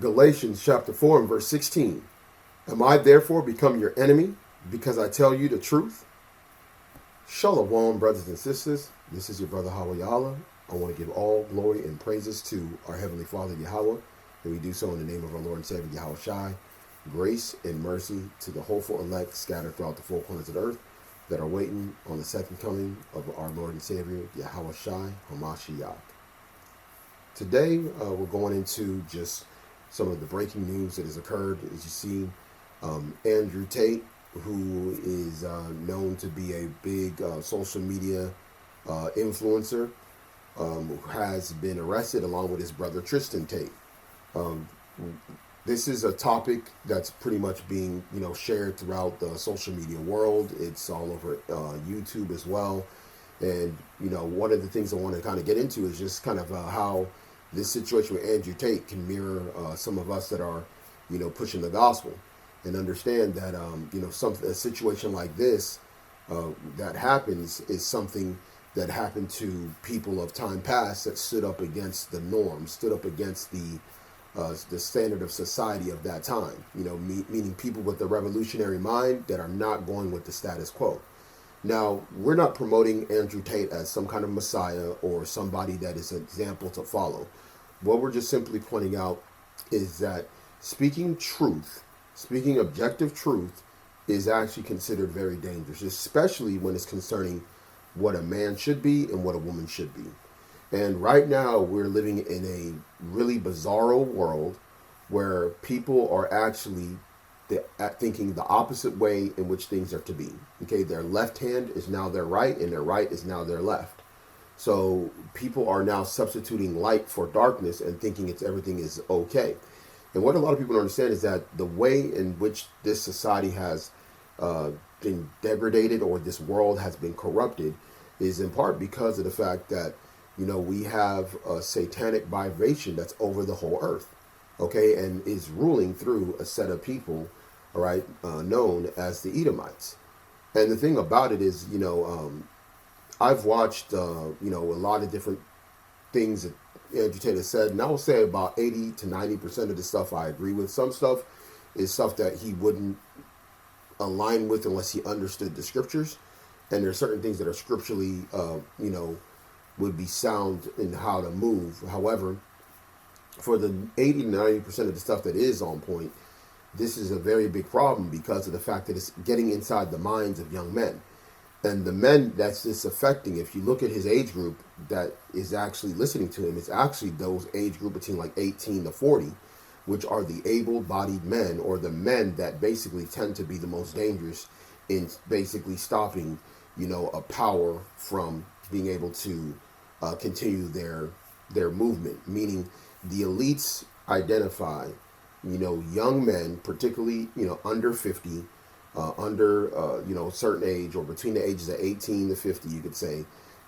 Galatians chapter 4 and verse 16. Am I therefore become your enemy because I tell you the truth? Shalom, brothers and sisters. This is your brother Hawayala. I want to give all glory and praises to our Heavenly Father Yahweh, and we do so in the name of our Lord and Savior Yahawashi. Grace and mercy to the hopeful elect scattered throughout the four corners of the earth that are waiting on the second coming of our Lord and Savior Yahawashi Hamashiach. Today we're going into just some of the breaking news that has occurred. As you see, Andrew Tate, who is known to be a big social media influencer, has been arrested along with his brother Tristan Tate. This is a topic that's pretty much being, shared throughout the social media world. It's all over YouTube as well. And, one of the things I want to kind of get into is just kind of how this situation with Andrew Tate can mirror some of us that are, pushing the gospel, and understand that, a situation like this that happens is something that happened to people of time past that stood up against the norm, stood up against the standard of society of that time, meaning people with the revolutionary mind that are not going with the status quo. Now, we're not promoting Andrew Tate as some kind of messiah or somebody that is an example to follow. What we're just simply pointing out is that speaking truth, speaking objective truth, is actually considered very dangerous, especially when it's concerning what a man should be and what a woman should be. And right now we're living in a really bizarro world where people are actually thinking the opposite way in which things are to be. Okay, their left hand is now their right and their right is now their left. So people are now substituting light for darkness and thinking everything is okay. And what a lot of people don't understand is that the way in which this society has been degraded, or this world has been corrupted, is in part because of the fact that we have a satanic vibration that's over the whole earth, okay, and is ruling through a set of people, all right, known as the Edomites. And the thing about it is, I've watched, a lot of different things that Andrew Tate has said, and I will say about 80 to 90% of the stuff I agree with. Some stuff is stuff that he wouldn't align with unless he understood the scriptures, and there are certain things that are scripturally, would be sound in how to move. However, for the 80 to 90% of the stuff that is on point, this is a very big problem because of the fact that it's getting inside the minds of young men. And the men that's this affecting, if you look at his age group that is actually listening to him, it's actually those age group between like 18 to 40, which are the able-bodied men, or the men that basically tend to be the most dangerous in basically stopping, a power from being able to continue their movement. Meaning the elites identify, young men, particularly, under 50, under, a certain age, or between the ages of 18 to 50, you could say,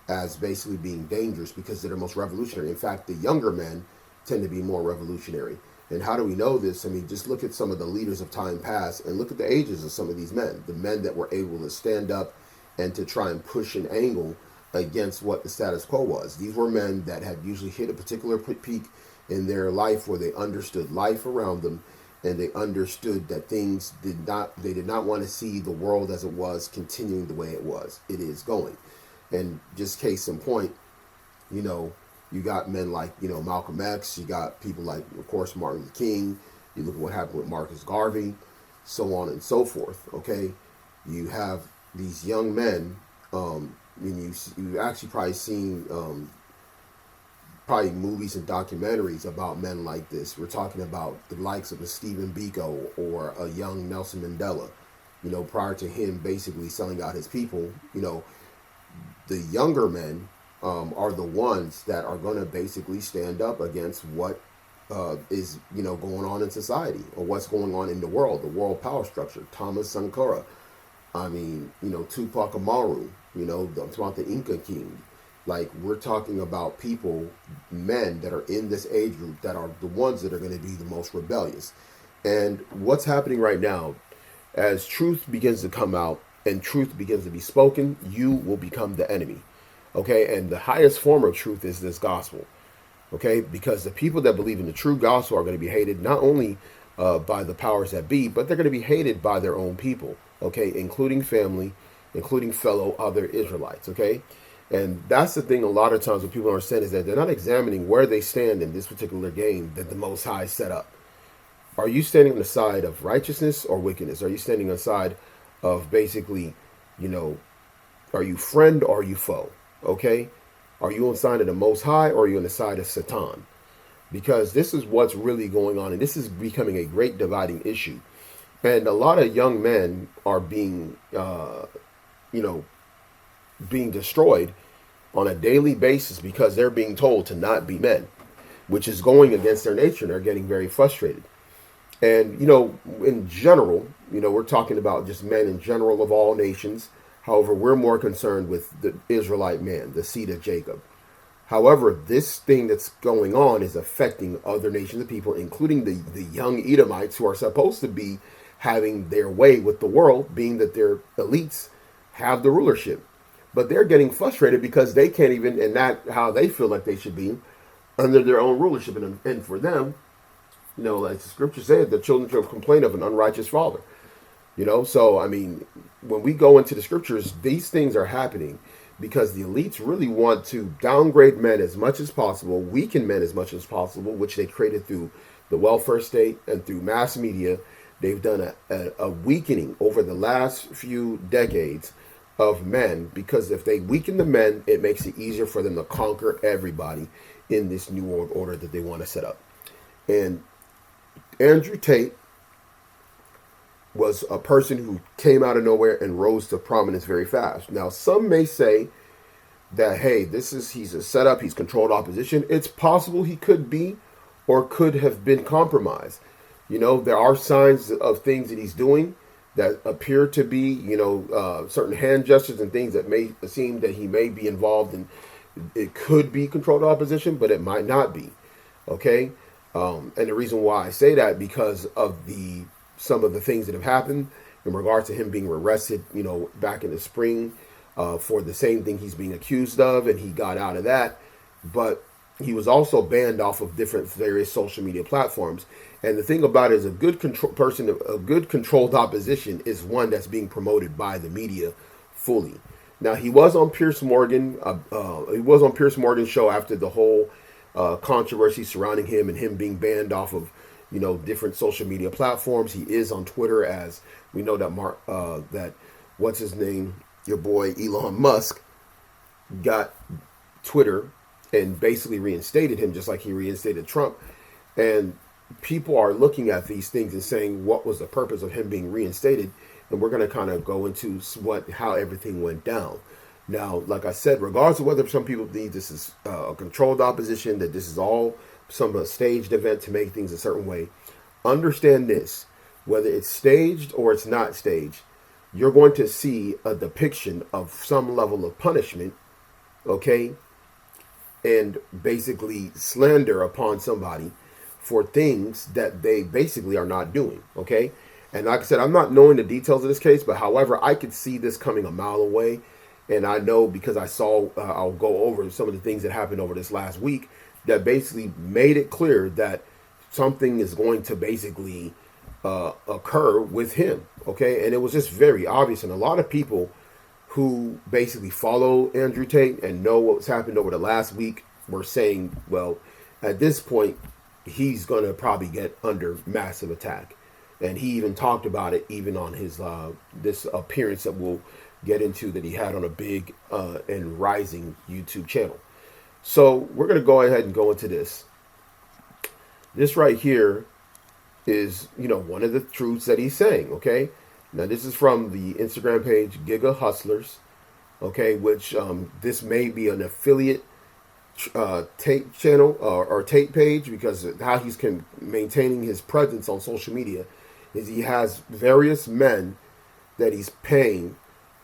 as basically being dangerous because they're the most revolutionary. In fact, the younger men tend to be more revolutionary. And how do we know this? I mean, just look at some of the leaders of time past and look at the ages of some of these men, the men that were able to stand up and to try and push an angle against what the status quo was. These were men that had usually hit a particular peak in their life where they understood life around them, and they understood that they did not want to see the world as it was continuing the way it is going. And just case in point, you got men like, Malcolm X, you got people like, of course, Martin Luther King, you look at what happened with Marcus Garvey, so on and so forth, okay? You have these young men, you've actually probably seen probably movies and documentaries about men like this. We're talking about the likes of a Stephen Biko or a young Nelson Mandela, prior to him basically selling out his people. The younger men are the ones that are going to basically stand up against what is, going on in society, or what's going on in the world power structure. Thomas Sankara, Tupac Amaru, I'm talking about the Inca King. Like, we're talking about people, men that are in this age group that are the ones that are going to be the most rebellious. And what's happening right now, as truth begins to come out and truth begins to be spoken, you will become the enemy. Okay? And the highest form of truth is this gospel. Okay, because the people that believe in the true gospel are going to be hated not only by the powers that be, but they're going to be hated by their own people. Okay, including family, including fellow other Israelites. Okay, and that's the thing. A lot of times, what people don't understand is that they're not examining where they stand in this particular game that the Most High set up. Are you standing on the side of righteousness or wickedness? Are you standing on the side of basically, you know, are you friend or are you foe? Okay, are you on the side of the Most High or are you on the side of Satan? Because this is what's really going on, and this is becoming a great dividing issue. And a lot of young men are being, you know, being destroyed on a daily basis because they're being told to not be men, which is going against their nature, and they're getting very frustrated. And, you know, in general, you know, we're talking about just men in general of all nations. However, we're more concerned with the Israelite man, the seed of Jacob. However, this thing that's going on is affecting other nations of people, including the young Edomites who are supposed to be having their way with the world, being that their elites have the rulership. But they're getting frustrated because they can't even, and not how they feel like they should be, under their own rulership. And for them, you know, like the scripture said, the children shall complain of an unrighteous father. You know, so, I mean, when we go into the scriptures, these things are happening because the elites really want to downgrade men as much as possible, weaken men as much as possible, which they created through the welfare state and through mass media. They've done a weakening over the last few decades of men, because if they weaken the men, it makes it easier for them to conquer everybody in this new world order that they want to set up. And Andrew Tate was a person who came out of nowhere and rose to prominence very fast. Now, some may say that, hey, he's a setup, he's controlled opposition. It's possible he could be or could have been compromised. You know, there are signs of things that he's doing that appear to be, you know, certain hand gestures and things that may seem that he may be involved in. It could be controlled opposition, but it might not be. Okay? And the reason why I say that, because of some of the things that have happened in regards to him being arrested, you know, back in the spring for the same thing he's being accused of, and he got out of that. But he was also banned off of various social media platforms. And the thing about it is, a good controlled opposition is one that's being promoted by the media fully. Now, he was on Piers Morgan. He was on Piers Morgan's show after the whole controversy surrounding him and him being banned off of, you know, different social media platforms. He is on Twitter, as we know that what's his name, your boy Elon Musk, got Twitter and basically reinstated him, just like he reinstated Trump. And people are looking at these things and saying, what was the purpose of him being reinstated? And we're going to kind of go into how everything went down. Now, like I said, regardless of whether some people think this is a controlled opposition, that this is all some staged event to make things a certain way, understand this: whether it's staged or it's not staged, you're going to see a depiction of some level of punishment, okay, and basically slander upon somebody for things that they basically are not doing, okay? And like I said, I'm not knowing the details of this case, but however, I could see this coming a mile away. And I know because I'll go over some of the things that happened over this last week that basically made it clear that something is going to basically occur with him, okay? And it was just very obvious. And a lot of people who basically follow Andrew Tate and know what's happened over the last week were saying, well, at this point, he's going to probably get under massive attack. And he even talked about it even on his this appearance that we'll get into that he had on a big and rising YouTube channel. So we're going to go ahead and go into this. This right here is, you know, one of the truths that he's saying, okay? Now, this is from the Instagram page, Giga Hustlers, okay, which this may be an affiliate Tate channel or Tate page, because how he's maintaining his presence on social media is he has various men that he's paying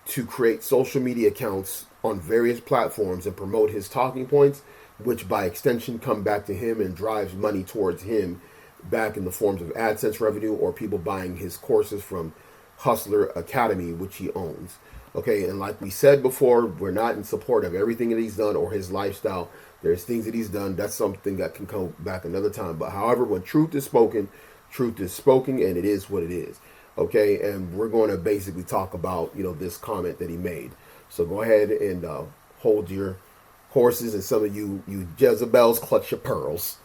to create social media accounts on various platforms and promote his talking points, which by extension come back to him and drives money towards him back in the forms of AdSense revenue or people buying his courses from Hustler Academy, which he owns. Okay, and like we said before, we're not in support of everything that he's done or his lifestyle. There's things that he's done. That's something that can come back another time. But however, when truth is spoken, and it is what it is. Okay, and we're going to basically talk about, this comment that he made. So go ahead and hold your horses, and some of you Jezebels, clutch your pearls.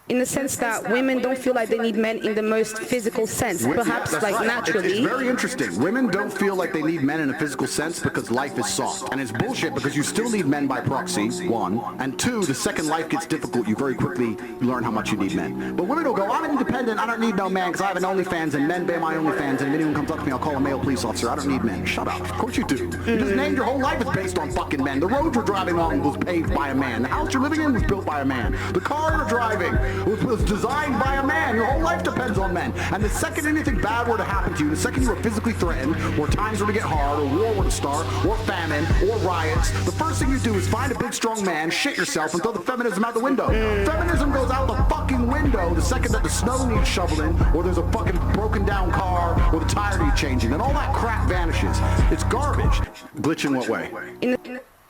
In the sense that women don't feel like they need men in the most physical sense, perhaps like right. naturally. It's very interesting. Women don't feel like they need men in a physical sense because life is soft. And it's bullshit because you still need men by proxy, one. And two, the second life gets difficult, you very quickly learn how much you need men. But women will go, I'm independent, I don't need no man because I have an OnlyFans and men pay my OnlyFans, and if anyone comes up to me, I'll call a male police officer. I don't need men. Shut up. Of course you do. You just named your whole life is based on fucking men. The road you're driving on was paved by a man. The house you're living in was built by a man. The car you're driving was designed by a man. Your whole life depends on men. And the second anything bad were to happen to you, the second you were physically threatened, or times were to get hard, or war were to start, or famine, or riots, the first thing you do is find a big strong man, shit yourself, and throw the feminism out the window. Feminism goes out the fucking window the second that the snow needs shoveling, or there's a fucking broken down car, or the tire needs changing, and all that crap vanishes. It's garbage. Glitch in what way?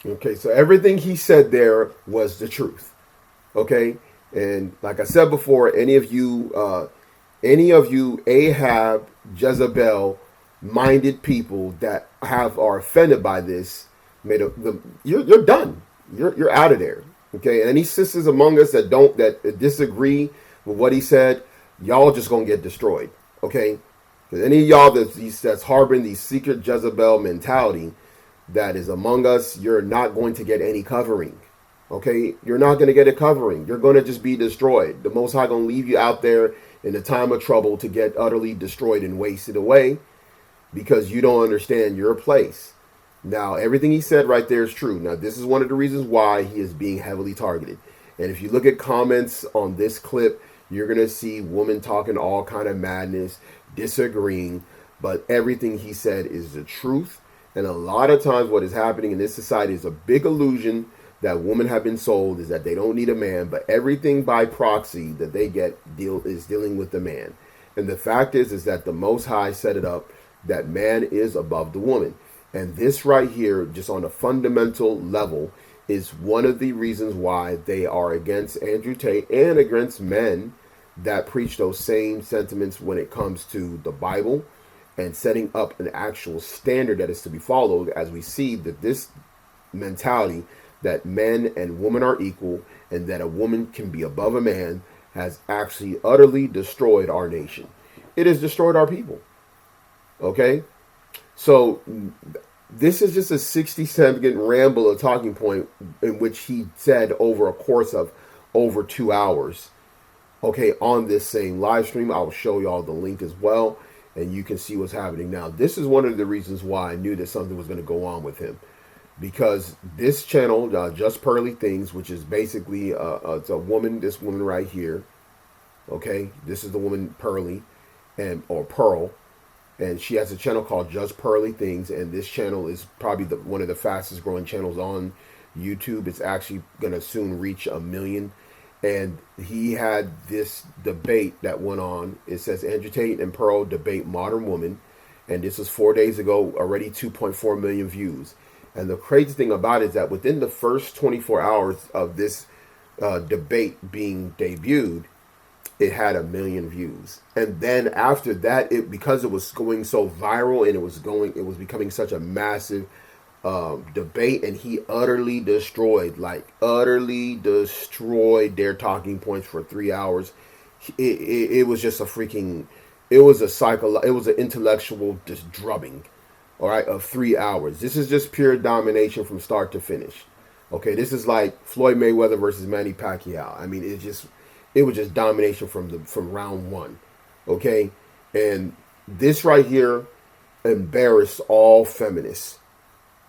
Okay, so everything he said there was the truth. Okay? And like I said before, any of you Ahab, Jezebel-minded people that are offended by this, you're done. You're out of there. Okay, and any sisters among us that disagree with what he said, y'all just gonna get destroyed. Okay, because any of y'all that's harboring the secret Jezebel mentality that is among us, you're not going to get any covering. Okay, you're not going to get a covering. You're going to just be destroyed. The Most High going to leave you out there in a time of trouble to get utterly destroyed and wasted away because you don't understand your place. Now, everything he said right there is true. Now, this is one of the reasons why he is being heavily targeted. And if you look at comments on this clip, you're going to see women talking all kind of madness, disagreeing, but everything he said is the truth. And a lot of times what is happening in this society is a big illusion that women have been sold, is that they don't need a man, but everything by proxy that they get is dealing with the man. And the fact is that the Most High set it up that man is above the woman. And this right here, just on a fundamental level, is one of the reasons why they are against Andrew Tate and against men that preach those same sentiments when it comes to the Bible and setting up an actual standard that is to be followed, as we see that this mentality that men and women are equal and that a woman can be above a man has actually utterly destroyed our nation. It has destroyed our people. Okay? So this is just a 60-second ramble, a talking point in which he said over a course of over 2 hours. Okay, on this same live stream, I'll show y'all the link as well, and you can see what's happening now. This is one of the reasons why I knew that something was going to go on with him. Because this channel, Just Pearly Things, which is basically it's a woman, this woman right here. Okay, this is the woman Pearly, or Pearl, and she has a channel called Just Pearly Things, and this channel is probably one of the fastest growing channels on YouTube. It's actually going to soon reach 1 million. And he had this debate that went on. It says Andrew Tate and Pearl debate modern woman, and this was 4 days ago. Already 2.4 million views. And the crazy thing about it is that within the first 24 hours of this debate being debuted, it had 1 million views. And then after that, because it was going so viral and it was becoming such a massive debate, and he utterly destroyed their talking points for 3 hours. It was just it was an intellectual just drubbing. All right, of 3 hours. This is just pure domination from start to finish. Okay, this is like Floyd Mayweather versus Manny Pacquiao. I mean, it was just domination from round one. Okay, and this right here embarrassed all feminists.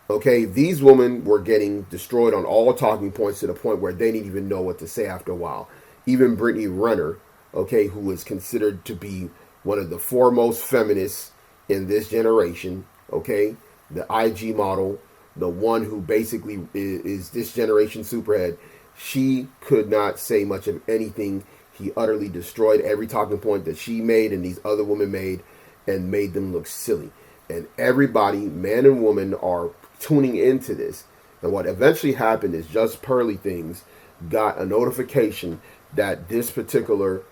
Okay, these women were getting destroyed on all talking points to the point where they didn't even know what to say after a while. Even Brittany Renner, okay, who is considered to be one of the foremost feminists in this generation. Okay, the IG model, the one who basically is this generation superhead, she could not say much of anything. He utterly destroyed every talking point that she made and these other women made and made them look silly. And everybody, man and woman, are tuning into this. And what eventually happened is Just Pearly Things got a notification that this particular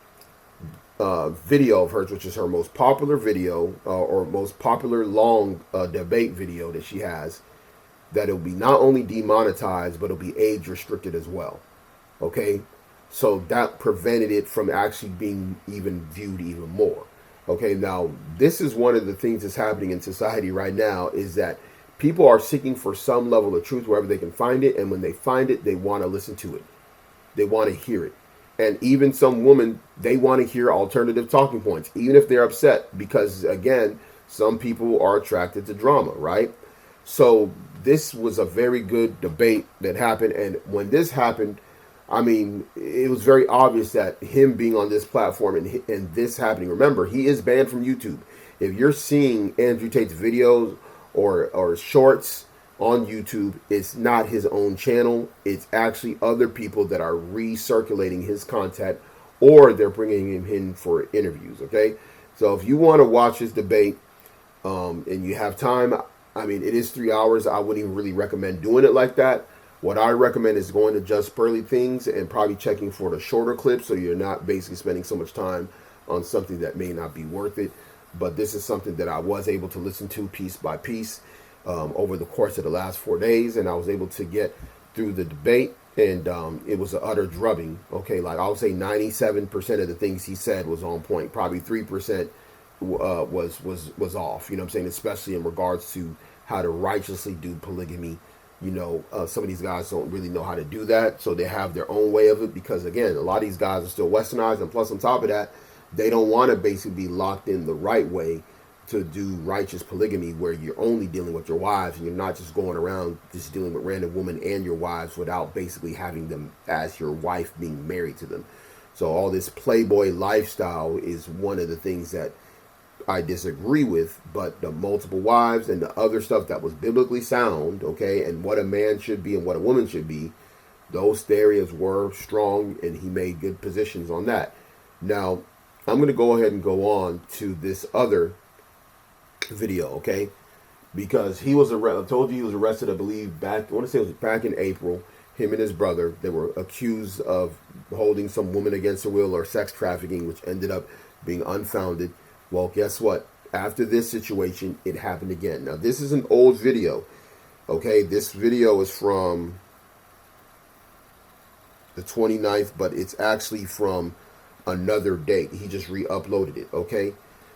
video of hers, which is her most popular video or most popular long debate video that she has, that it'll be not only demonetized, but it'll be age restricted as well. Okay, so that prevented it from actually being even viewed even more. Okay, now this is one of the things that's happening in society right now, is that people are seeking for some level of truth wherever they can find it, and when they find it, they want to listen to it. They want to hear it. And even some women, they want to hear alternative talking points, even if they're upset, because again, some people are attracted to drama, right? So this was a very good debate that happened. And when this happened, I mean, it was very obvious that him being on this platform and this happening, remember, he is banned from YouTube. If you're seeing Andrew Tate's videos or shorts on YouTube, it's not his own channel. It's actually other people that are recirculating his content, or they're bringing him in for interviews. Okay, so if you want to watch this debate and you have time, I mean, it is 3 hours. I wouldn't even really recommend doing it like that. What I recommend is going to Just Pearly Things and probably checking for the shorter clips, so you're not basically spending so much time on something that may not be worth it. But this is something that I was able to listen to piece by piece over the course of the last 4 days, and I was able to get through the debate, and it was an utter drubbing. Okay, like I would say 97% of the things he said was on point. Probably 3% was off. You know what I'm saying? Especially in regards to how to righteously do polygamy. You know, some of these guys don't really know how to do that, so they have their own way of it, because again, a lot of these guys are still westernized, and plus on top of that, they don't want to basically be locked in the right way to do righteous polygamy, where you're only dealing with your wives and you're not just going around just dealing with random women and your wives without basically having them as your wife being married to them. So all this playboy lifestyle is one of the things that I disagree with, but the multiple wives and the other stuff that was biblically sound, okay, and what a man should be and what a woman should be, those theories were strong, and he made good positions on that. Now, I'm going to go ahead and go on to this other video, okay, because he was arrested. I told you he was arrested, I believe, back, I want to say it was back in April. Him and his brother, they were accused of holding some woman against her will or sex trafficking, which ended up being unfounded. Well, guess what? After this situation, it happened again. Now, this is an old video, okay? This video is from the 29th, but it's actually from another date. He just re-uploaded it, okay?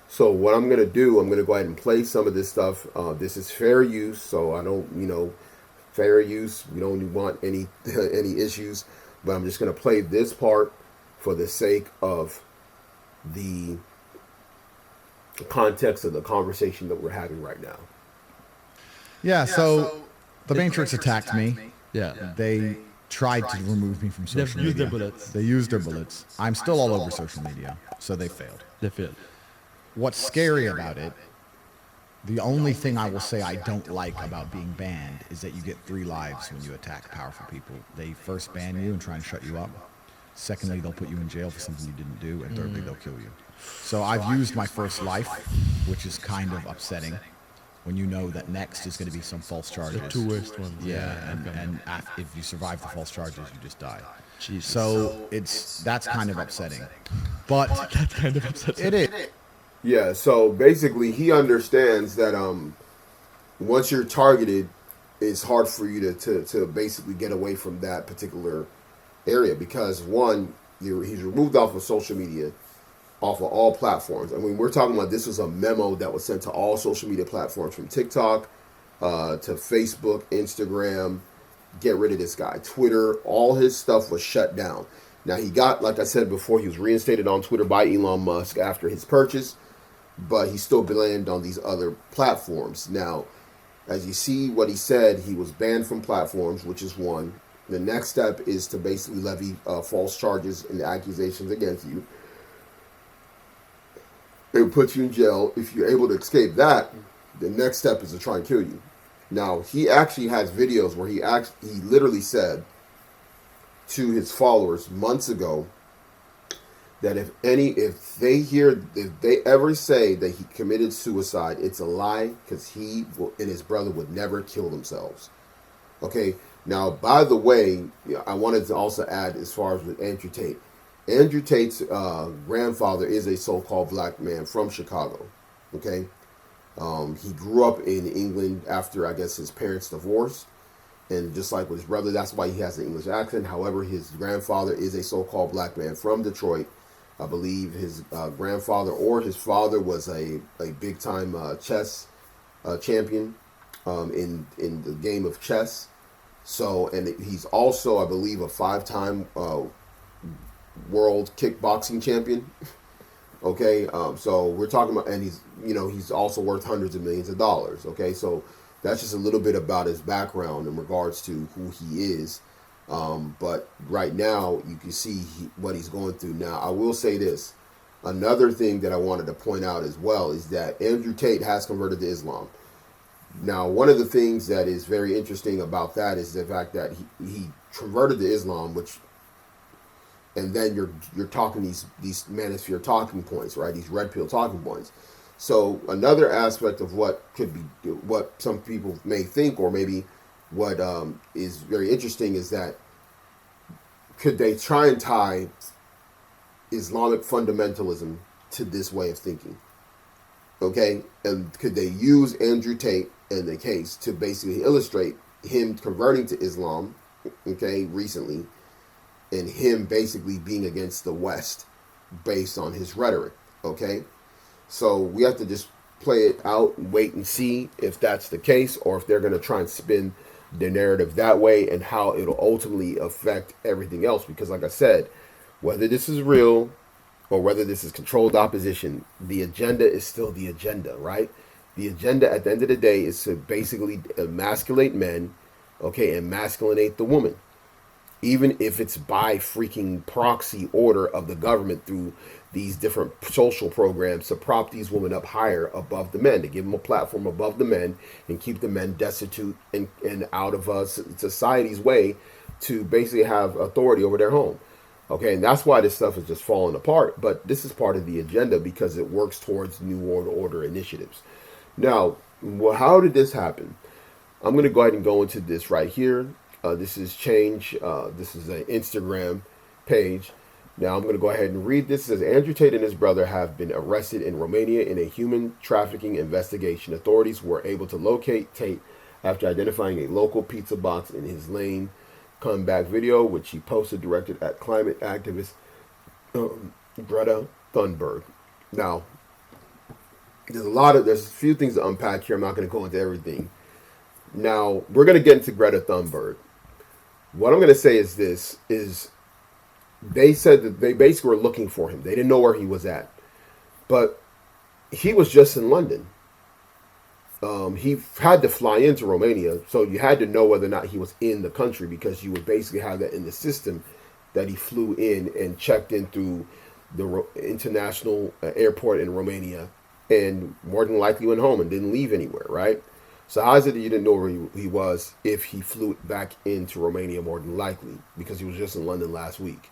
So what I'm going to do, I'm going to go ahead and play some of this stuff. This is fair use, so I don't, fair use. We don't want any issues, but I'm just going to play this part for the sake of the context of the conversation that we're having right now. Yeah, so the Matrix attacked me. Yeah. They tried to remove me from social They've used media. their bullets. They used their bullets. I'm still all over social media, so they failed. They failed. What's scary about it, the only thing I will say I don't like about being banned is that you get 3 lives when you attack powerful people. They first ban you and try and shut you up. Secondly, they'll put you in jail for something you didn't do. And thirdly, they'll kill you. So I've used my first life, which is kind of upsetting when you know that next is going to be some false charges. The 2 worst ones. Yeah, and if you survive the false charges, you just die. Jesus. So that's kind of upsetting. But That's kind of upsetting. it is. Yeah, so basically he understands that once you're targeted, it's hard for you to basically get away from that particular area, because one, he's removed off of social media, off of all platforms. I mean, we're talking about, this was a memo that was sent to all social media platforms, from TikTok to Facebook, Instagram. Get rid of this guy. Twitter, all his stuff was shut down. Now he got, like I said before, he was reinstated on Twitter by Elon Musk after his purchase, but he's still banned on these other platforms. Now, as you see what he said, he was banned from platforms, which is one. The next step is to basically levy false charges and accusations against you. It will put you in jail. If you're able to escape that, the next step is to try and kill you. Now, he actually has videos where he literally said to his followers months ago that if they ever say that he committed suicide, it's a lie, because he and his brother would never kill themselves. Okay. Now, by the way, I wanted to also add, as far as with Andrew Tate, Andrew Tate's grandfather is a so-called black man from Chicago. Okay. He grew up in England after, I guess, his parents divorced. And just like with his brother, that's why he has an English accent. However, his grandfather is a so-called black man from Detroit. I believe his grandfather or his father was a big-time chess champion in the game of chess. So, and he's also, I believe, a 5-time world kickboxing champion. Okay, so we're talking about, and he's also worth hundreds of millions of dollars. Okay, so that's just a little bit about his background in regards to who he is. But right now, you can see what he's going through. Now, I will say this. Another thing that I wanted to point out as well is that Andrew Tate has converted to Islam. Now, one of the things that is very interesting about that is the fact that he converted to Islam, and then you're talking these manosphere talking points, right? These red pill talking points. So another aspect of what could be, what some people may think, or maybe what is very interesting, is that could they try and tie Islamic fundamentalism to this way of thinking? Okay, and could they use Andrew Tate in the case to basically illustrate him converting to Islam, okay, recently, and him basically being against the West based on his rhetoric, okay? So we have to just play it out and wait and see if that's the case, or if they're going to try and spin the narrative that way, and how it'll ultimately affect everything else. Because like I said, whether this is real or whether this is controlled opposition, the agenda is still the agenda, right? The agenda at the end of the day is to basically emasculate men, okay, and masculinate the woman. Even if it's by freaking proxy order of the government through these different social programs to prop these women up higher above the men, to give them a platform above the men and keep the men destitute and out of society's way to basically have authority over their home. Okay, and that's why this stuff is just falling apart. But this is part of the agenda because it works towards New World Order initiatives. Now, how did this happen? I'm going to go ahead and go into this right here. This is Change. This is an Instagram page. Now, I'm going to go ahead and read this. It says, Andrew Tate and his brother have been arrested in Romania in a human trafficking investigation. Authorities were able to locate Tate after identifying a local pizza box in his lane. Comeback video, which he posted, directed at climate activist Greta Thunberg. Now, there's a few things to unpack here. I'm not going to go into everything. Now, we're going to get into Greta Thunberg. What I'm going to say is this, is they said that they basically were looking for him. They didn't know where he was at. But he was just in London. He had to fly into Romania, so you had to know whether or not he was in the country, because you would basically have that in the system that he flew in and checked in through the international airport in Romania, and more than likely went home and didn't leave anywhere, right? So how is it that you didn't know where he was if he flew back into Romania? More than likely because he was just in London last week.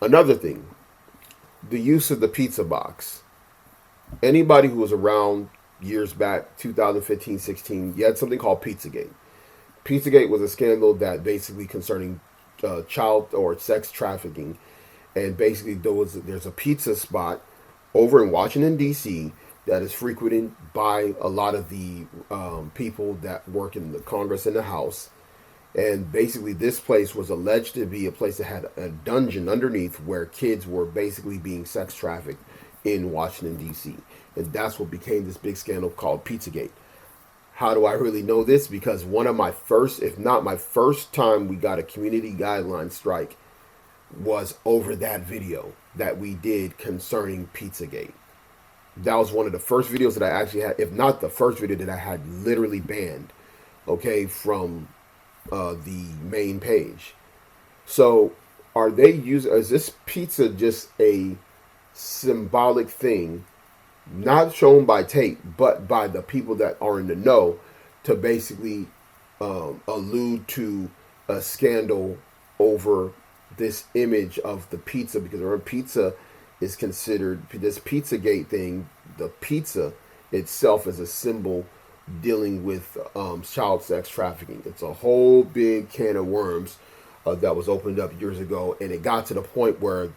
Another thing, the use of the pizza box. Anybody who was around years back, 2015, 16, you had something called Pizzagate. Pizzagate was a scandal that basically concerning child or sex trafficking. And basically there's a pizza spot over in Washington, D.C. that is frequented by a lot of the people that work in the Congress and the House. And basically this place was alleged to be a place that had a dungeon underneath where kids were basically being sex trafficked in Washington, D.C. And that's what became this big scandal called Pizzagate. How do I really know this? Because one of my first, if not my first time we got a community guideline strike was over that video that we did concerning Pizzagate. That was one of the first videos that I actually had, if not the first video that I had literally banned, okay, from the main page. So is this pizza just a symbolic thing, not shown by Tate, but by the people that are in the know, to basically allude to a scandal over this image of the pizza? Because remember, pizza is considered, this Pizzagate thing, the pizza itself is a symbol dealing with child sex trafficking. It's a whole big can of worms that was opened up years ago, and it got to the point where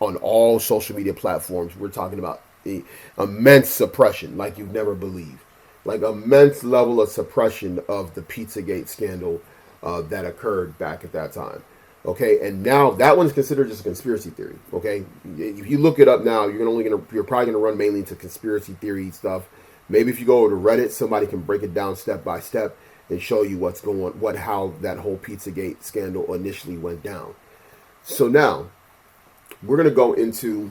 on all social media platforms, we're talking about the immense suppression like you've never believed. Like immense level of suppression of the Pizzagate scandal that occurred back at that time. Okay, and now that one's considered just a conspiracy theory. Okay, if you look it up now, you're probably gonna run mainly into conspiracy theory stuff. Maybe if you go over to Reddit, somebody can break it down step by step and show you how that whole Pizzagate scandal initially went down. So now we're gonna go into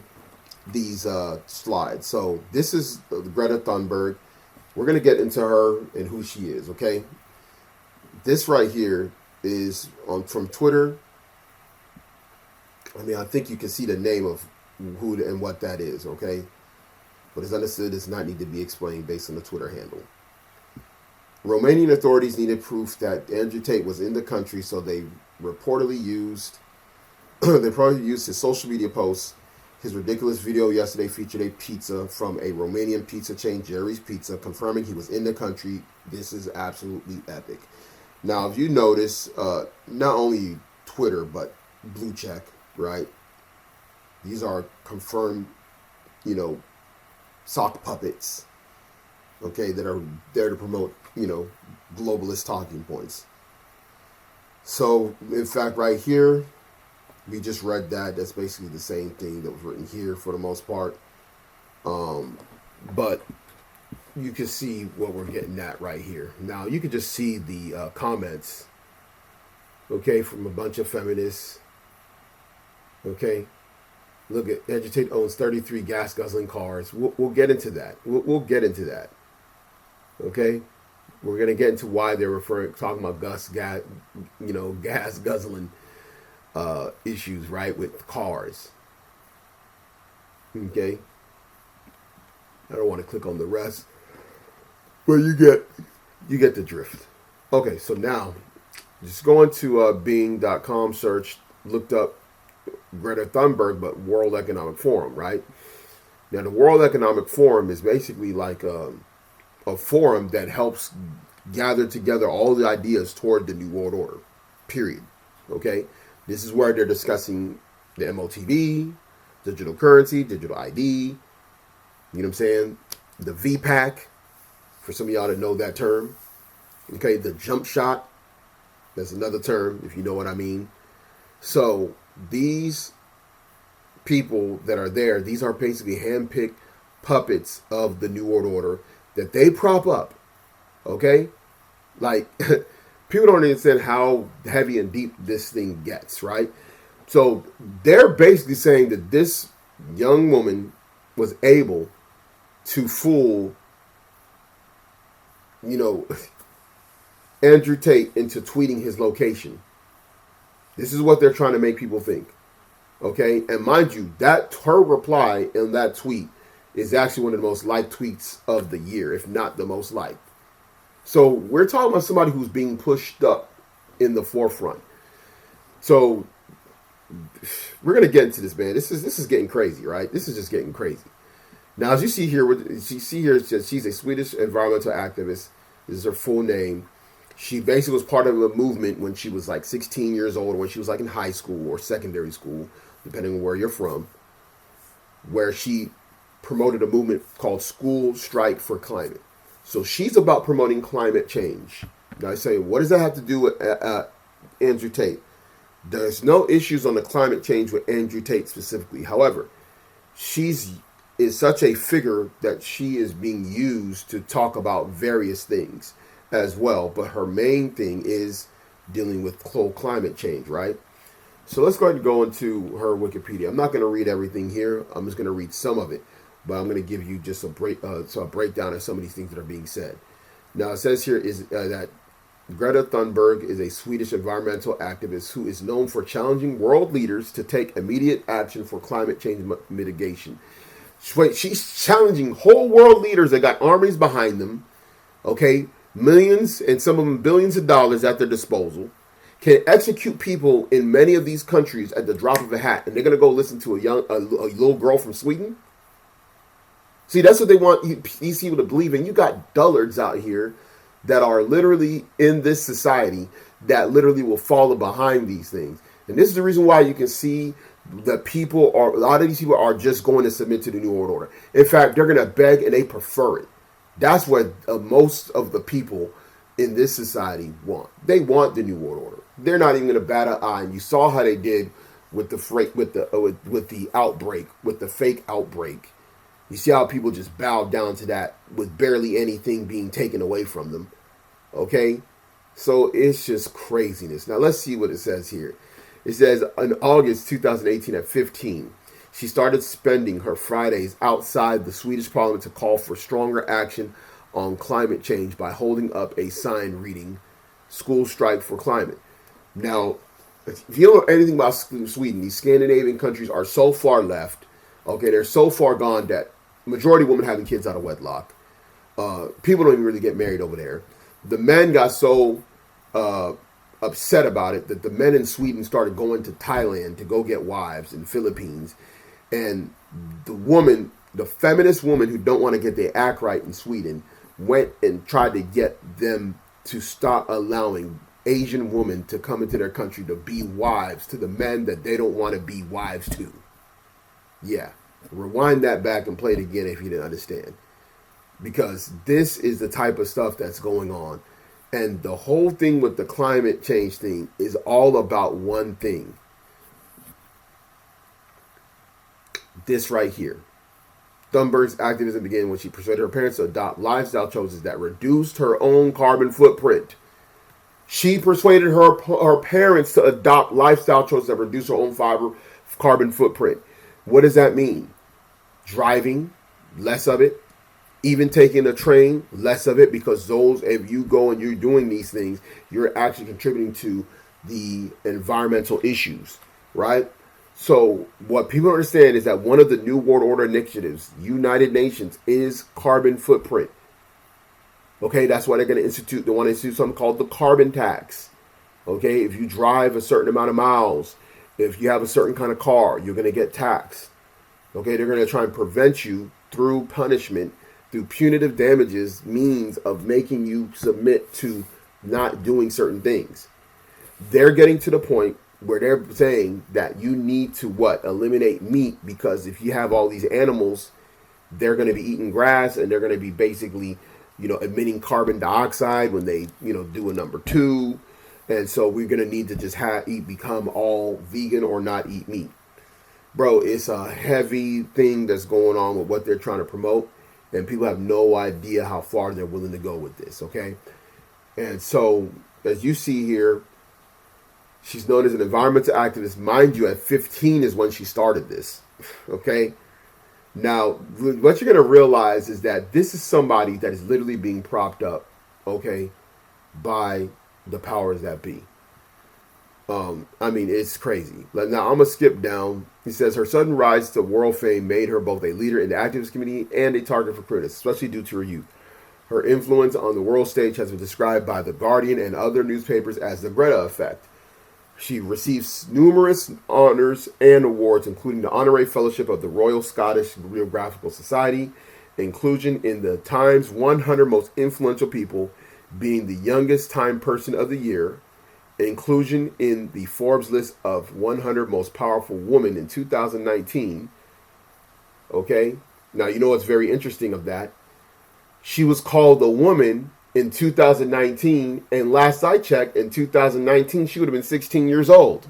these slides. So this is Greta Thunberg. We're gonna get into her and who she is. Okay, this right here is from Twitter. I mean, I think you can see the name of who and what that is, okay? But it's understood does not need to be explained based on the Twitter handle. Romanian authorities needed proof that Andrew Tate was in the country, so they reportedly used his social media posts. His ridiculous video yesterday featured a pizza from a Romanian pizza chain, Jerry's Pizza, confirming he was in the country. This is absolutely epic. Now, if you notice, not only Twitter, but Blue Check, right? These are confirmed, sock puppets, okay, that are there to promote, globalist talking points. So, in fact, right here, we just read that. That's basically the same thing that was written here for the most part. But you can see what we're getting at right here. Now, you can just see the comments, okay, from a bunch of feminists. Okay, look at Andrew Tate owns 33 gas guzzling cars. We'll get into that. We'll get into that. Okay, we're gonna get into why they're talking about gas guzzling issues, right, with cars. Okay, I don't want to click on the rest, but you get the drift. Okay, so now just going to Bing.com, search, looked up Greta Thunberg, but World Economic Forum, right? Now, the World Economic Forum is basically like a forum that helps gather together all the ideas toward the New World Order, period. Okay? This is where they're discussing the MOTB, digital currency, digital ID, you know what I'm saying? The VPAC, for some of y'all that know that term. Okay, the jump shot, that's another term, if you know what I mean. So, these people that are there, these are basically hand-picked puppets of the New World Order that they prop up, okay? Like, people don't understand how heavy and deep this thing gets, right? So they're basically saying that this young woman was able to fool, Andrew Tate into tweeting his location. This is what they're trying to make people think. Okay? And mind you, that her reply in that tweet is actually one of the most liked tweets of the year, if not the most liked. So we're talking about somebody who's being pushed up in the forefront. So we're going to get into this, man. This is getting crazy, right? This is just getting crazy. Now, as you see here, it says she's a Swedish environmental activist. This is her full name. She basically was part of a movement when she was like 16 years old, when she was like in high school or secondary school, depending on where you're from, where she promoted a movement called School Strike for Climate. So she's about promoting climate change. Now I say, what does that have to do with Andrew Tate? There's no issues on the climate change with Andrew Tate specifically. However, is such a figure that she is being used to talk about various things as well, but her main thing is dealing with whole climate change, right? So let's go ahead and go into her Wikipedia. I'm not going to read everything here. I'm just going to read some of it, but I'm going to give you just a breakdown of some of these things that are being said. Now, it says here is that Greta Thunberg is a Swedish environmental activist who is known for challenging world leaders to take immediate action for climate change mitigation. She's challenging whole world leaders that got armies behind them, okay, millions and some of them billions of dollars at their disposal, can execute people in many of these countries at the drop of a hat, and they're going to go listen to a little girl from Sweden? See, that's what they want these people to believe in. You got dullards out here that are literally in this society that literally will follow behind these things. And this is the reason why you can see that a lot of these people are just going to submit to the New World Order. In fact, they're going to beg and they prefer it. That's what most of the people in this society want. They want the New World Order. They're not even going to bat an eye. And you saw how they did with the outbreak, with the fake outbreak. You see how people just bowed down to that with barely anything being taken away from them. Okay? So it's just craziness. Now let's see what it says here. It says in August 2018 at 15, she started spending her Fridays outside the Swedish parliament to call for stronger action on climate change by holding up a sign reading "School Strike for Climate." Now, if you don't know anything about Sweden, these Scandinavian countries are so far left. Okay, they're so far gone that majority of women having kids out of wedlock. People don't even really get married over there. The men got so upset about it that the men in Sweden started going to Thailand to go get wives in the Philippines. And the feminist woman who don't want to get their act right in Sweden went and tried to get them to stop allowing Asian women to come into their country to be wives to the men that they don't want to be wives to. Yeah. Rewind that back and play it again if you didn't understand. Because this is the type of stuff that's going on. And the whole thing with the climate change thing is all about one thing. This right here. Thunberg's activism began when she persuaded her parents to adopt lifestyle choices that reduced her own carbon footprint. She persuaded her parents to adopt lifestyle choices that reduce her own carbon footprint. What does that mean? Driving, less of it. Even taking a train, less of it, because if you go and you're doing these things, you're actually contributing to the environmental issues, right? So what people understand is that one of the New World Order initiatives, United Nations, is carbon footprint. Okay, that's why they're going to institute, they want to institute something called the carbon tax. Okay, if you drive a certain amount of miles, if you have a certain kind of car, you're going to get taxed. Okay, they're going to try and prevent you through punishment, through punitive damages, means of making you submit to not doing certain things. They're getting to the point where they're saying that you need to eliminate meat, because if you have all these animals, they're going to be eating grass and they're going to be basically, emitting carbon dioxide when they, do a number 2. And so we're going to need to just become all vegan or not eat meat. Bro, it's a heavy thing that's going on with what they're trying to promote. And people have no idea how far they're willing to go with this, okay? And so, as you see here, she's known as an environmental activist. Mind you, at 15 is when she started this, okay? Now, what you're going to realize is that this is somebody that is literally being propped up, okay, by the powers that be. It's crazy. Now, I'm going to skip down. He says, her sudden rise to world fame made her both a leader in the activist community and a target for critics, especially due to her youth. Her influence on the world stage has been described by The Guardian and other newspapers as the Greta effect. She receives numerous honors and awards, including the Honorary Fellowship of the Royal Scottish Geographical Society, inclusion in the Times 100 Most Influential People, being the youngest Time Person of the Year, inclusion in the Forbes list of 100 most powerful women in 2019. Okay, now you know what's very interesting of that. She was called a woman in 2019, and last I checked, in 2019 she would have been 16 years old.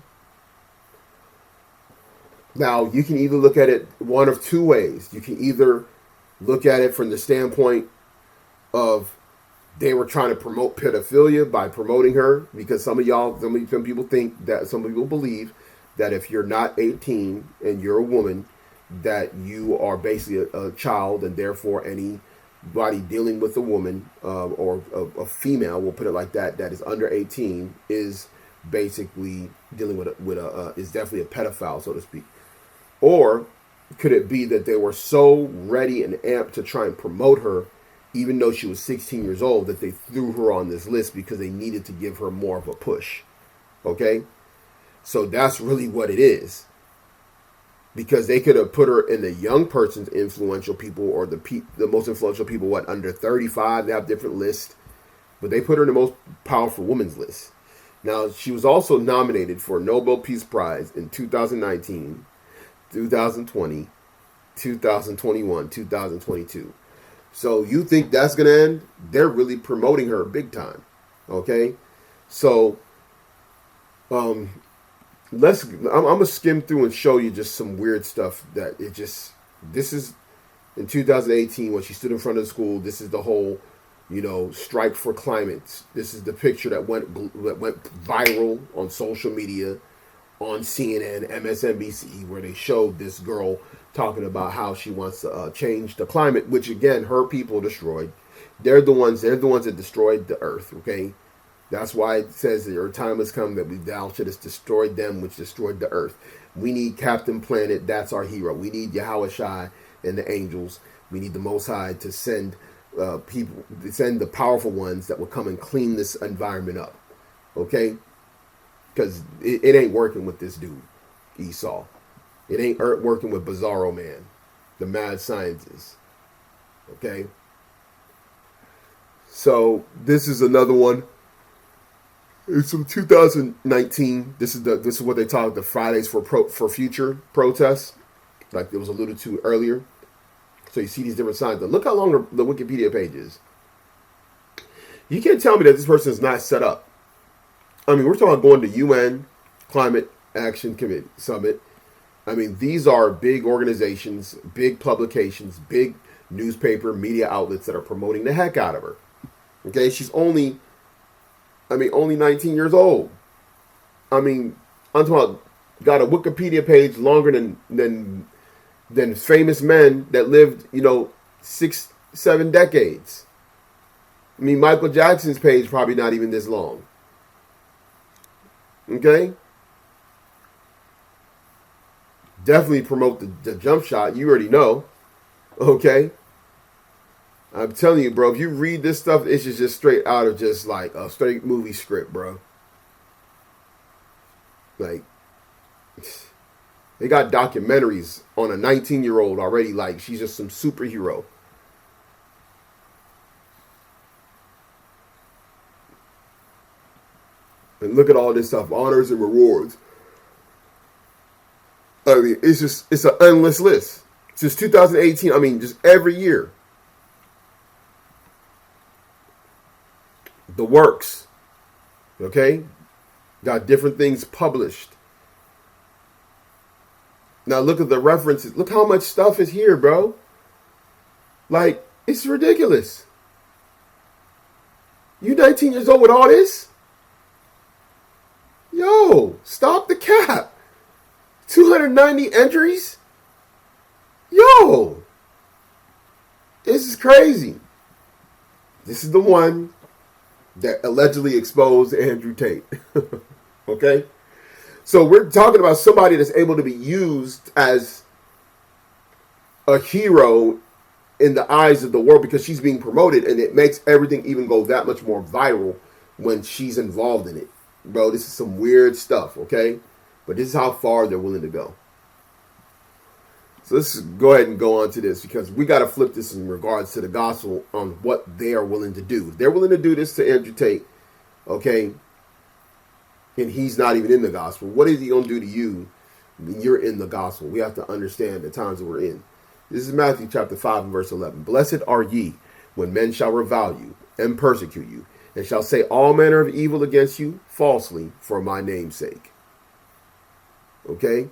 Now you can either look at it one of two ways. You can either look at it from the standpoint of they were trying to promote pedophilia by promoting her, because some people think that, some people believe that if you're not 18 and you're a woman, that you are basically a child, and therefore anybody dealing with a woman or a female, we'll put it like that, that is under 18 is basically dealing is definitely a pedophile, so to speak. Or could it be that they were so ready and amped to try and promote her, even though she was 16 years old, that they threw her on this list because they needed to give her more of a push. Okay? So that's really what it is. because they could have put her in the young person's influential people or the most influential people, under 35. They have different lists, but they put her in the most powerful women's list. Now, she was also nominated for a Nobel Peace Prize in 2019, 2020, 2021, 2022. So you think that's going to end? They're really promoting her big time. Okay? So I'm going to skim through and show you just some weird stuff that this is in 2018 when she stood in front of the school. This is the whole, strike for climate. This is the picture that went viral on social media, on CNN, MSNBC, where they showed this girl talking about how she wants to change the climate, which again, her people destroyed. They're the ones that destroyed the earth. Okay, that's why it says that your time has come that thou shouldest destroy them which destroyed the earth. We need Captain Planet. That's our hero. We need Yahawashi and the angels. We need the Most High to send people, to send the powerful ones that will come and clean this environment up. Okay, because it ain't working with this dude, Esau. It ain't working with Bizarro Man, the mad scientist. Okay? So, this is another one. It's from 2019. This is what they call the Fridays for Future protests, like it was alluded to earlier. So you see these different signs. Look how long the Wikipedia page is. You can't tell me that this person is not set up. I mean, we're talking about going to UN Climate Action Committee Summit. I mean, these are big organizations, big publications, big newspaper, media outlets that are promoting the heck out of her. Okay, she's only 19 years old. I mean, I'm talking about got a Wikipedia page longer than famous men that lived, 6-7 decades. I mean, Michael Jackson's page probably not even this long. Okay? Definitely promote the jump shot. You already know. Okay? I'm telling you, bro, if you read this stuff, it's just straight out of just like a straight movie script, bro. Like, they got documentaries on a 19-year-old already, like she's just some superhero. And look at all this stuff, honors and rewards. I mean, it's an endless list. Since 2018, I mean, just every year. The works. Okay? Got different things published. Now look at the references. Look how much stuff is here, bro. Like, it's ridiculous. You 19 years old with all this? Yo, stop the cap. 290 entries? Yo, this is crazy. This is the one that allegedly exposed Andrew Tate. Okay? So we're talking about somebody that's able to be used as a hero in the eyes of the world because she's being promoted, and it makes everything even go that much more viral when she's involved in it. Bro, this is some weird stuff, okay? But this is how far they're willing to go. So let's go ahead and go on to this because we got to flip this in regards to the gospel on what they are willing to do. They're willing to do this to Andrew Tate, okay? And he's not even in the gospel. What is he going to do to you when you're in the gospel? We have to understand the times that we're in. This is Matthew chapter 5 and verse 11. Blessed are ye when men shall revile you and persecute you, and shall say all manner of evil against you falsely for my name's sake. Okay?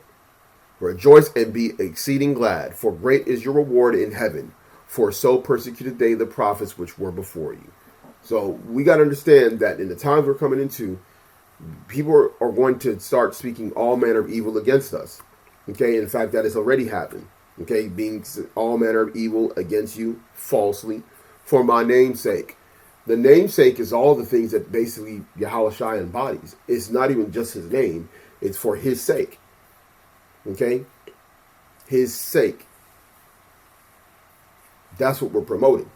Rejoice and be exceeding glad, for great is your reward in heaven. For so persecuted they the prophets which were before you. So we got to understand that in the times we're coming into, people are going to start speaking all manner of evil against us. Okay? In fact, that has already happened. Okay? Being all manner of evil against you falsely for my name's sake. The namesake is all the things that basically Yahawashi embodies. It's not even just his name. It's for his sake. Okay? His sake. That's what we're promoting.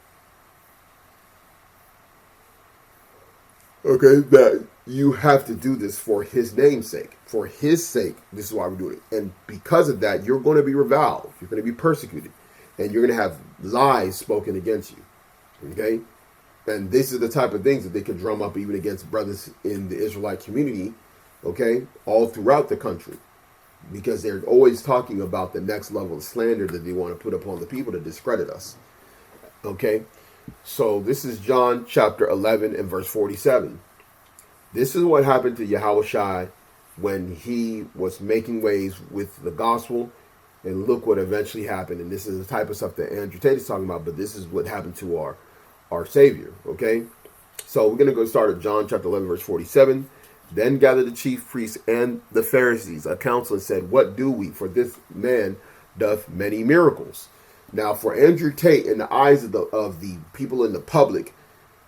Okay? That you have to do this for his name's sake. For his sake, this is why we're doing it. And because of that, you're going to be reviled. You're going to be persecuted. And you're going to have lies spoken against you. Okay? And this is the type of things that they could drum up even against brothers in the Israelite community, okay, all throughout the country. Because they're always talking about the next level of slander that they want to put upon the people to discredit us. Okay? So this is John chapter 11 and verse 47. This is what happened to Yahawashi when he was making waves with the gospel. And look what eventually happened. And this is the type of stuff that Andrew Tate is talking about. But this is what happened to our Savior. Okay? So we're going to go start at John chapter 11 verse 47. Then gathered the chief priests and the Pharisees a council and said, what do we? For this man doth many miracles. Now for Andrew Tate, in the eyes of the people in the public,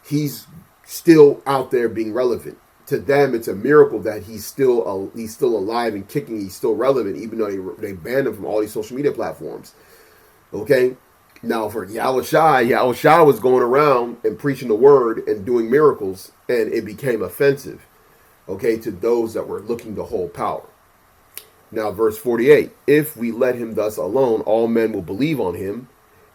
he's still out there being relevant. To them, it's a miracle that he's still alive and kicking. He's still relevant, even though they banned him from all these social media platforms. Okay? Now, for Yahawashi was going around and preaching the word and doing miracles, and it became offensive, okay, to those that were looking to hold power. Now, verse 48, if we let him thus alone, all men will believe on him,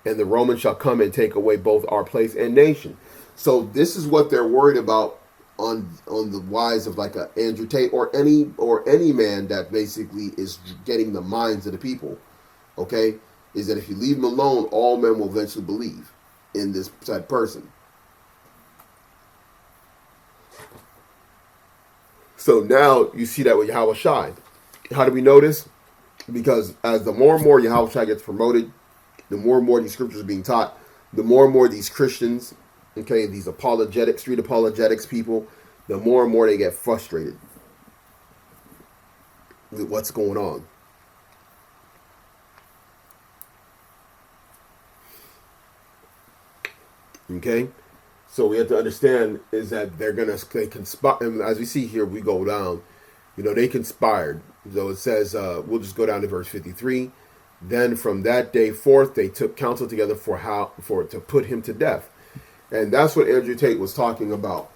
and the Romans shall come and take away both our place and nation. So this is what they're worried about on the wise of like a Andrew Tate or any man that basically is getting the minds of the people, okay, is that if you leave him alone, all men will eventually believe in this said person. So now you see that with Yahawashi. How do we know this? Because as the more and more Yahawashi gets promoted, the more and more these scriptures are being taught, the more and more these Christians, okay, these street apologetics people, the more and more they get frustrated with what's going on. Okay? So we have to understand is that they conspire, and as we see here, we go down, they conspired. So it says, we'll just go down to verse 53. Then from that day forth, they took counsel together to put him to death. And that's what Andrew Tate was talking about.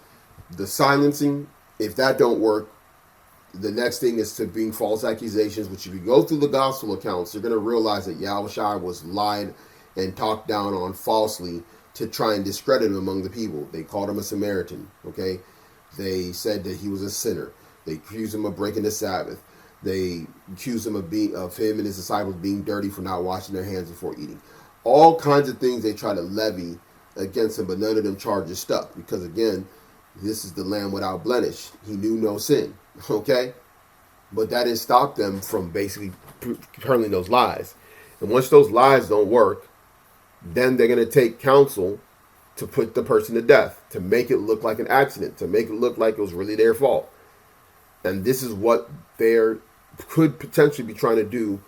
The silencing, if that don't work, the next thing is to bring false accusations, which if you go through the gospel accounts, you're going to realize that Yahawashi was lied and talked down on falsely to try and discredit him among the people. They called him a Samaritan, okay? They said that he was a sinner. They accused him of breaking the Sabbath. They accused him of him and his disciples being dirty for not washing their hands before eating. All kinds of things they try to levy against him, but none of them charges stuck because, again, this is the Lamb without blemish. He knew no sin, okay? But that didn't stop them from basically hurling those lies. And once those lies don't work, then they're going to take counsel to put the person to death, to make it look like an accident, to make it look like it was really their fault. And this is what they could potentially be trying to do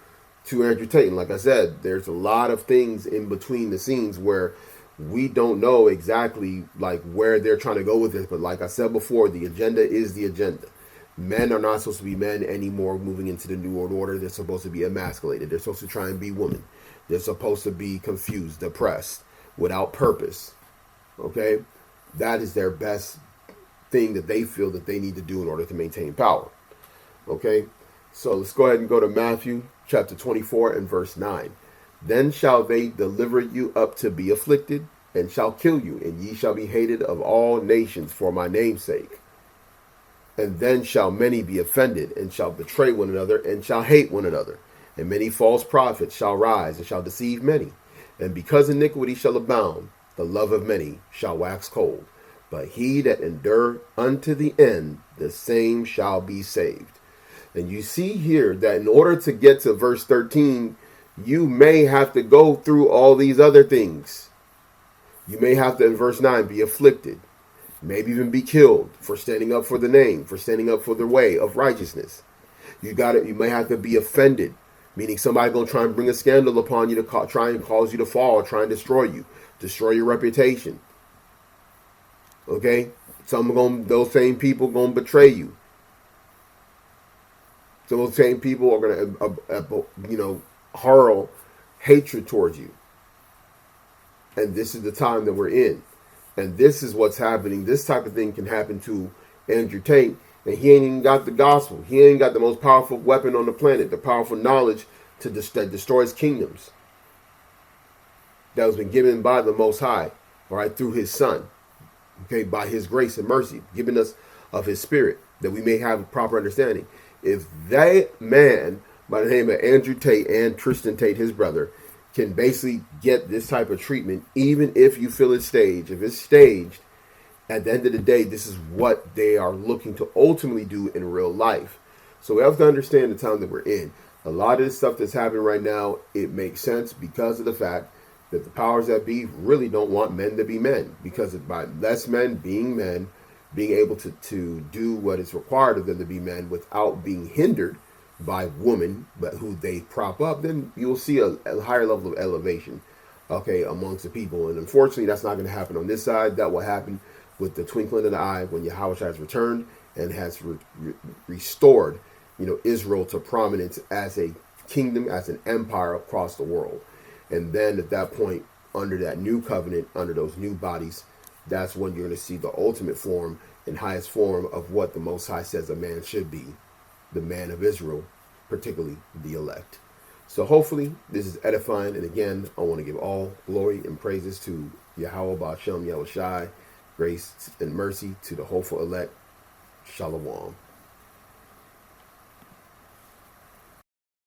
to Andrew Tate. And like I said, there's a lot of things in between the scenes where we don't know exactly like where they're trying to go with this. But like I said before, the agenda is the agenda. Men are not supposed to be men anymore moving into the New World Order. They're supposed to be emasculated. They're supposed to try and be women. They're supposed to be confused, depressed, without purpose. Okay? That is their best thing that they feel that they need to do in order to maintain power. Okay? So let's go ahead and go to Matthew chapter 24 and verse 9. Then shall they deliver you up to be afflicted, and shall kill you, and ye shall be hated of all nations for my name's sake. And then shall many be offended, and shall betray one another, and shall hate one another. And many false prophets shall rise, and shall deceive many. And because iniquity shall abound, the love of many shall wax cold. But he that endure unto the end, the same shall be saved. And you see here that in order to get to verse 13, you may have to go through all these other things. You may have to, in verse 9, be afflicted. Maybe even be killed for standing up for the name, for standing up for the way of righteousness. You may have to be offended, meaning somebody going to try and bring a scandal upon you to try and cause you to fall, try and destroy you, destroy your reputation. Okay? Those same people going to betray you. So those same people are going to, hurl hatred towards you. And this is the time that we're in. And this is what's happening. This type of thing can happen to Andrew Tate, and he ain't even got the gospel. He ain't got the most powerful weapon on the planet, the powerful knowledge that destroys kingdoms. That has been given by the Most High, all right, through his Son, okay, by his grace and mercy, giving us of his Spirit, that we may have a proper understanding. If that man by the name of Andrew Tate and Tristan Tate, his brother, can basically get this type of treatment, even if you feel it's staged, if it's staged, at the end of the day, this is what they are looking to ultimately do in real life. So we have to understand the time that we're in. A lot of this stuff that's happening right now, it makes sense because of the fact that the powers that be really don't want men to be men, because by less men, being able to do what is required of them to be men without being hindered by women, but who they prop up, then you'll see a higher level of elevation, okay, amongst the people. And unfortunately, that's not going to happen on this side. That will happen with the twinkling of the eye when Yahawashi has returned and has restored, Israel to prominence as a kingdom, as an empire across the world. And then at that point, under that new covenant, under those new bodies, that's when you're going to see the ultimate form and highest form of what the Most High says a man should be, the man of Israel, particularly the elect. So hopefully this is edifying. And again, I want to give all glory and praises to Yahweh Ba'Shem Yahawashi, grace and mercy to the hopeful elect. Shalom.